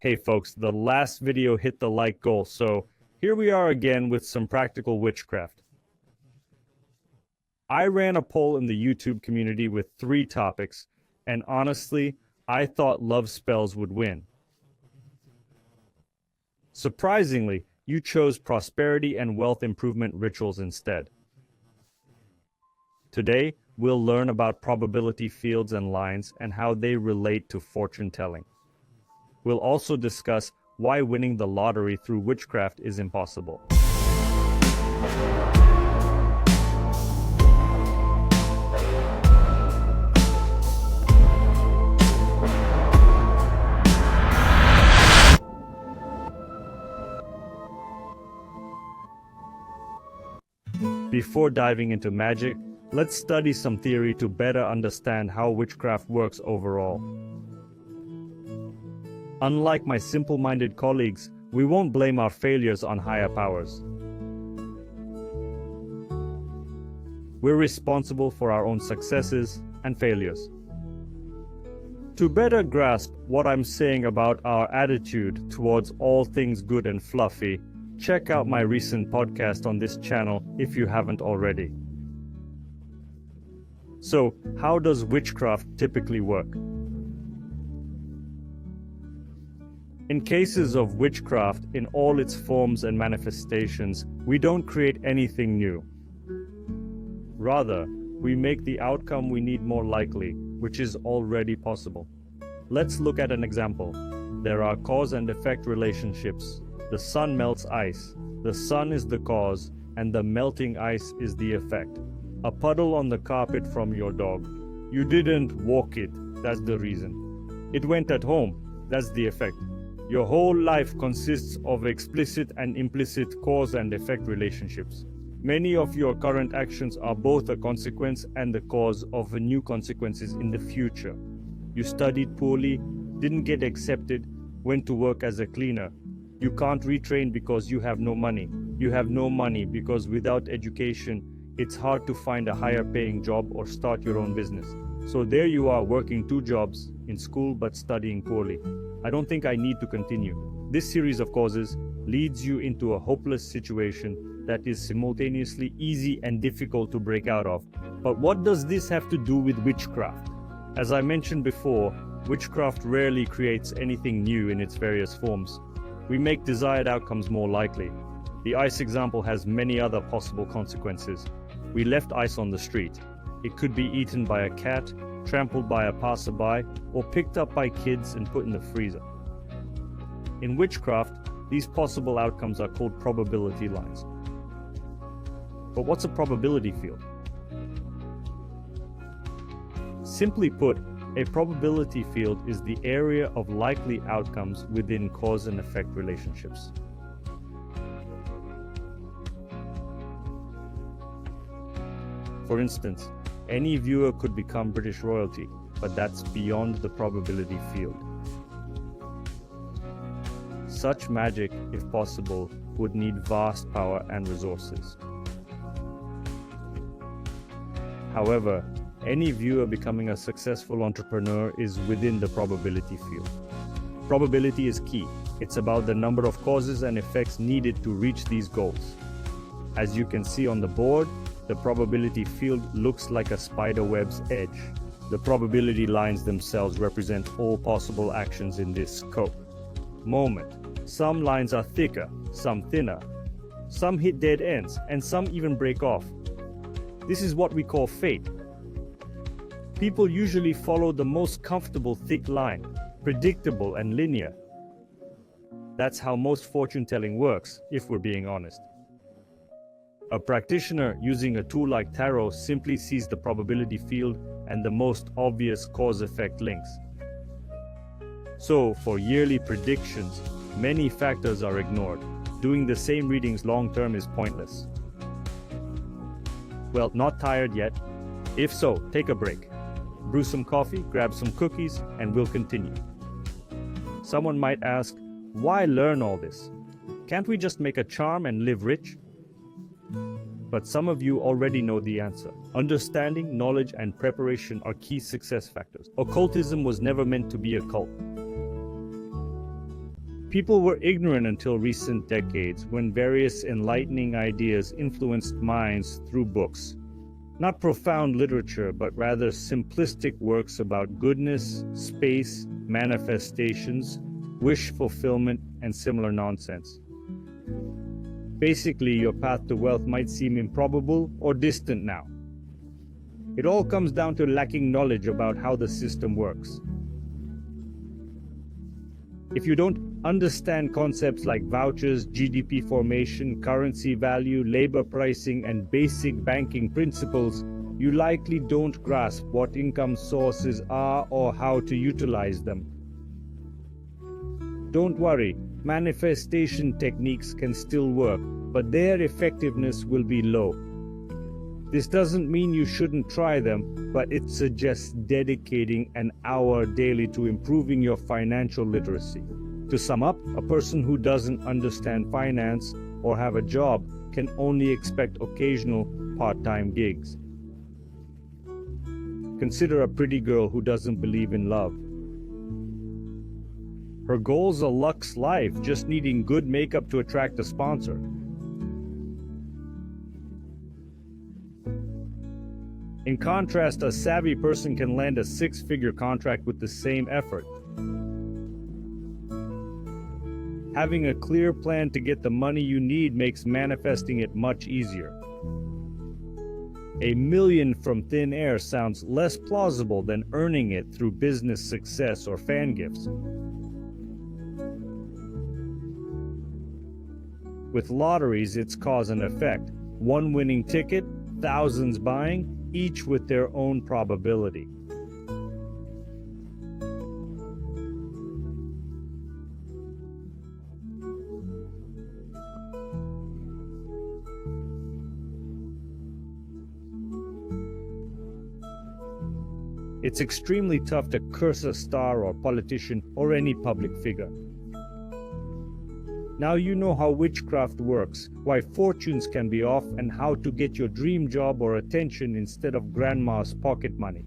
Hey folks, the last video hit the like goal, so here we are again with some practical witchcraft. I ran a poll in the YouTube community with 3 topics, and honestly, I thought love spells would win. Surprisingly, you chose prosperity and wealth improvement rituals instead. Today, we'll learn about probability fields and lines and how they relate to fortune telling. We'll also discuss why winning the lottery through witchcraft is impossible. Before diving into magic, let's study some theory to better understand how witchcraft works overall. Unlike my simple-minded colleagues, we won't blame our failures on higher powers. We're responsible for our own successes and failures. To better grasp what I'm saying about our attitude towards all things good and fluffy, check out my recent podcast on this channel if you haven't already. So, how does witchcraft typically work? In cases of witchcraft in all its forms and manifestations, we don't create anything new. Rather, we make the outcome we need more likely, which is already possible. Let's look at an example. There are cause and effect relationships. The sun melts ice. The sun is the cause, and the melting ice is the effect. A puddle on the carpet from your dog. You didn't walk it, that's the reason. It went at home, that's the effect. Your whole life consists of explicit and implicit cause and effect relationships. Many of your current actions are both a consequence and the cause of new consequences in the future. You studied poorly, didn't get accepted, went to work as a cleaner. You can't retrain because you have no money. You have no money because without education, it's hard to find a higher paying job or start your own business. So there you are working 2 jobs, in school but studying poorly. I don't think I need to continue. This series of causes leads you into a hopeless situation that is simultaneously easy and difficult to break out of. But what does this have to do with witchcraft? As I mentioned before, witchcraft rarely creates anything new in its various forms. We make desired outcomes more likely. The ice example has many other possible consequences. We left ice on the street. It could be eaten by a cat, trampled by a passerby, or picked up by kids and put in the freezer. In witchcraft, these possible outcomes are called probability lines. But what's a probability field? Simply put, a probability field is the area of likely outcomes within cause and effect relationships. For instance, any viewer could become British royalty, but that's beyond the probability field. Such magic, if possible, would need vast power and resources. However, any viewer becoming a successful entrepreneur is within the probability field. Probability is key. It's about the number of causes and effects needed to reach these goals. As you can see on the board, the probability field looks like a spider web's edge. The probability lines themselves represent all possible actions in this scope. Moment. Some lines are thicker, some thinner. Some hit dead ends, and some even break off. This is what we call fate. People usually follow the most comfortable thick line, predictable and linear. That's how most fortune telling works, if we're being honest. A practitioner using a tool like tarot simply sees the probability field and the most obvious cause-effect links. So, for yearly predictions, many factors are ignored. Doing the same readings long-term is pointless. Well, not tired yet? If so, take a break. Brew some coffee, grab some cookies, and we'll continue. Someone might ask, why learn all this? Can't we just make a charm and live rich? But some of you already know the answer. Understanding, knowledge, and preparation are key success factors. Occultism was never meant to be a cult. People were ignorant until recent decades, when various enlightening ideas influenced minds through books. Not profound literature, but rather simplistic works about goodness, space, manifestations, wish fulfillment, and similar nonsense. Basically, your path to wealth might seem improbable or distant now. It all comes down to lacking knowledge about how the system works. If you don't understand concepts like vouchers, GDP formation, currency value, labor pricing, and basic banking principles, you likely don't grasp what income sources are or how to utilize them. Don't worry, manifestation techniques can still work, but their effectiveness will be low. This doesn't mean you shouldn't try them, but it suggests dedicating an hour daily to improving your financial literacy. To sum up, a person who doesn't understand finance or have a job can only expect occasional part-time gigs. Consider a pretty girl who doesn't believe in love. Her goal's a luxe life, just needing good makeup to attract a sponsor. In contrast, a savvy person can land a six-figure contract with the same effort. Having a clear plan to get the money you need makes manifesting it much easier. $1 million from thin air sounds less plausible than earning it through business success or fan gifts. With lotteries, it's cause and effect. One winning ticket, thousands buying, each with their own probability. It's extremely tough to curse a star or politician or any public figure. Now you know how witchcraft works, why fortunes can be off, and how to get your dream job or attention instead of grandma's pocket money.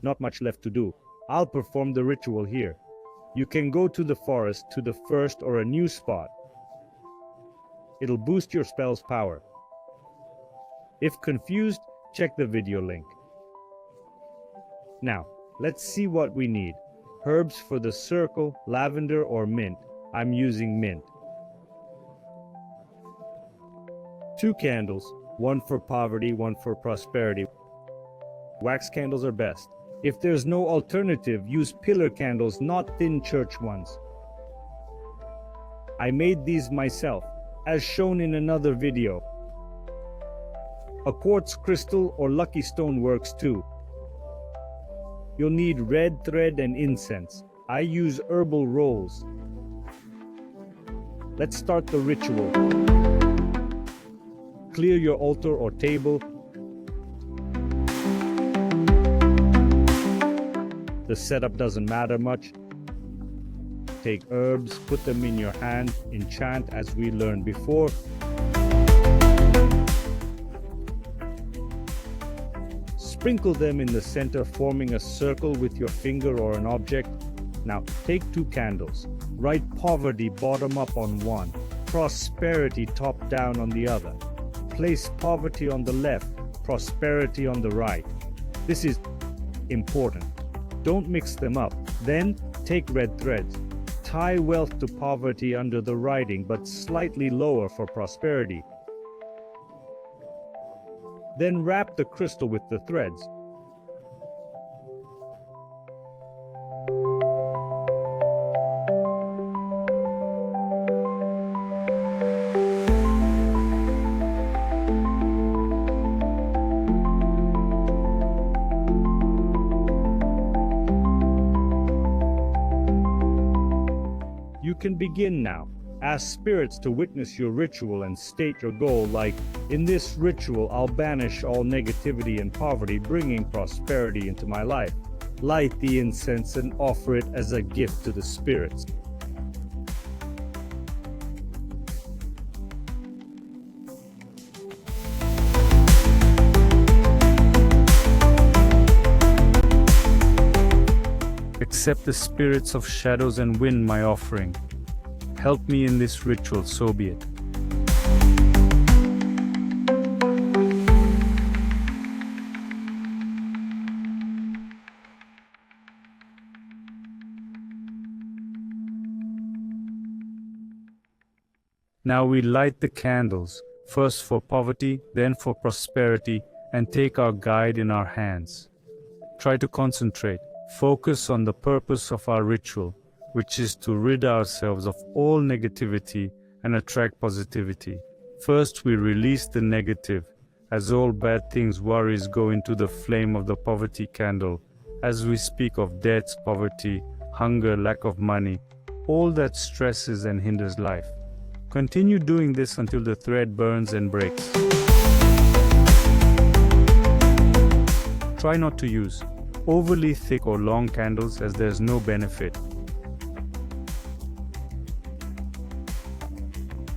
Not much left to do. I'll perform the ritual here. You can go to the forest, to the first or a new spot. It'll boost your spell's power. If confused, check the video link. Now, let's see what we need. Herbs for the circle, lavender or mint. I'm using mint. 2 candles, one for poverty, one for prosperity. Wax candles are best. If there's no alternative, use pillar candles, not thin church ones. I made these myself, as shown in another video. A quartz crystal or lucky stone works too. You'll need red thread and incense. I use herbal rolls. Let's start the ritual. Clear your altar or table. The setup doesn't matter much. Take herbs, put them in your hand, enchant as we learned before. Sprinkle them in the center, forming a circle with your finger or an object. Now take 2 candles. Write poverty bottom up on one, prosperity top down on the other. Place poverty on the left, prosperity on the right. This is important. Don't mix them up. Then take red threads. Tie wealth to poverty under the writing, but slightly lower for prosperity. Then wrap the crystal with the threads. You can begin now. Ask spirits to witness your ritual and state your goal like, in this ritual I'll banish all negativity and poverty, bringing prosperity into my life. Light the incense and offer it as a gift to the spirits. Accept the spirits of shadows and wind my offering. Help me in this ritual, so be it. Now we light the candles, first for poverty, then for prosperity, and take our guide in our hands. Try to concentrate, focus on the purpose of our ritual, which is to rid ourselves of all negativity and attract positivity. First, we release the negative, as all bad things, worries go into the flame of the poverty candle, as we speak of debts, poverty, hunger, lack of money, all that stresses and hinders life. Continue doing this until the thread burns and breaks. Try not to use overly thick or long candles, as there's no benefit.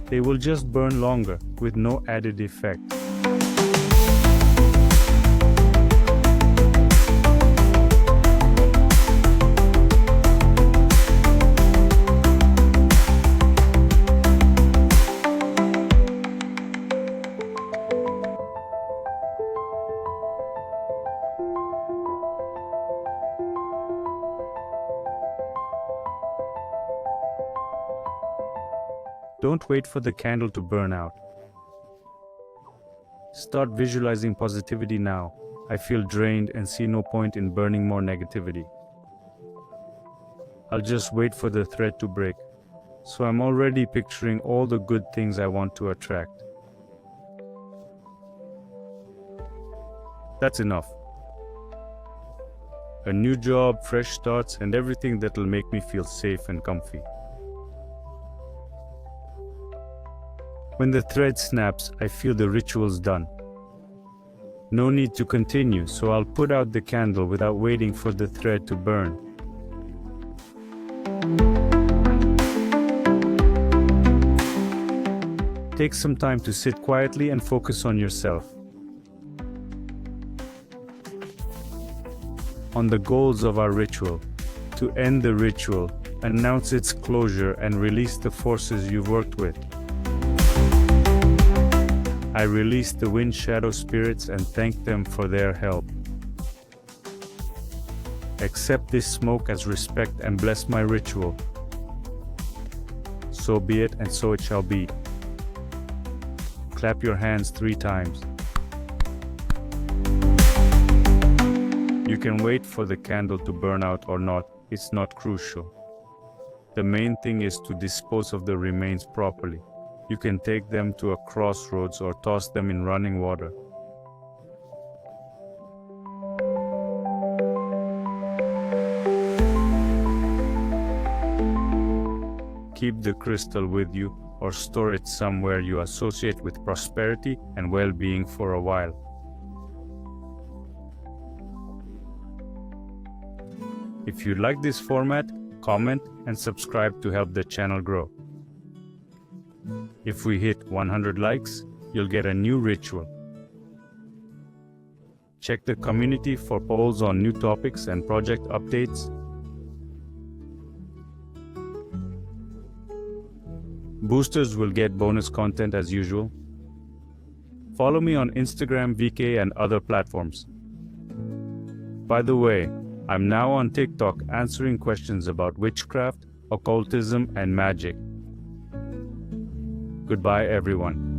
They will just burn longer with no added effect. Don't wait for the candle to burn out. Start visualizing positivity now. I feel drained and see no point in burning more negativity. I'll just wait for the thread to break. So I'm already picturing all the good things I want to attract. That's enough. A new job, fresh starts, and everything that'll make me feel safe and comfy. When the thread snaps, I feel the ritual's done. No need to continue, so I'll put out the candle without waiting for the thread to burn. Take some time to sit quietly and focus on yourself. On the goals of our ritual. To end the ritual, announce its closure and release the forces you've worked with. I release the wind shadow spirits and thank them for their help. Accept this smoke as respect and bless my ritual. So be it, and so it shall be. Clap your hands 3 times. You can wait for the candle to burn out or not, it's not crucial. The main thing is to dispose of the remains properly. You can take them to a crossroads or toss them in running water. Keep the crystal with you or store it somewhere you associate with prosperity and well-being for a while. If you like this format, comment and subscribe to help the channel grow. If we hit 100 likes, you'll get a new ritual. Check the community for polls on new topics and project updates. Boosters will get bonus content as usual. Follow me on Instagram, VK, and other platforms. By the way, I'm now on TikTok answering questions about witchcraft, occultism, and magic. Goodbye, everyone.